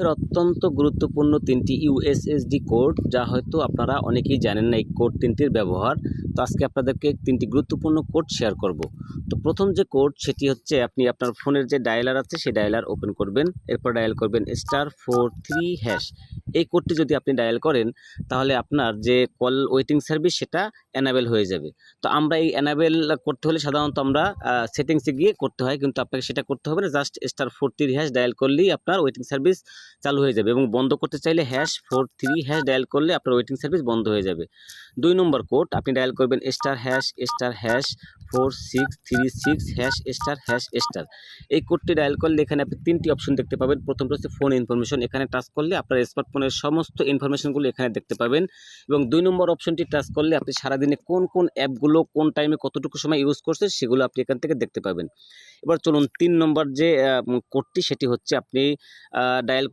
এর অত্যন্ত গুরুত্বপূর্ণ ৩টি ইউএসএসডি কোড, যা হয়তো আপনারা অনেকেই জানেন না এই কোড ৩টির ব্যবহার। তো আজকে আপনাদেরকে ৩টি গুরুত্বপূর্ণ কোড শেয়ার করব। তো প্রথম যে কোড সেটি হচ্ছে, আপনি আপনার ফোনের যে ডায়ালার আছে সেই ডায়ালার ওপেন করবেন, এরপর ডায়াল করবেন *43#। এই কোডটি যদি আপনি ডায়াল করেন তাহলে আপনার যে কল ওয়েটিং সার্ভিস সেটা এনাবেল হয়ে যাবে। তো আমরা এই এনাবেল করতে হলে সাধারণত আমরা সেটিংসে গিয়ে করতে হয়, কিন্তু আপনাকে সেটা করতে হবে না। জাস্ট *43# ডায়াল করলেই আপনার ওয়েটিং সার্ভিস চালু হয়ে যাবে, এবং বন্ধ করতে চাইলে #43# ডায়াল করলে আপনার ওয়েটিং সার্ভিস বন্ধ হয়ে যাবে। ২ নম্বর কোড আপনি ডায়াল করবেন *#*4636#*##। এই কোডটি ডায়াল করলে এখানে আপনি 3টি অপশন দেখতে পাবেন। প্রথমটা হচ্ছে ফোন ইনফরমেশন, এখানে টাচ করলে আপনার স্মার্টফোনের সমস্ত ইনফরমেশনগুলো এখানে দেখতে পাবেন। এবং 2 নম্বর অপশনটি টাচ করলে আপনি সারাদিনে কোন কোন অ্যাপগুলো কোন টাইমে কতটুকু সময় ইউজ করছেন সেগুলো আপনি এখান থেকে দেখতে পাবেন। এবার চলুন 3 নম্বর যে কোডটি, সেটি হচ্ছে আপনি ডায়াল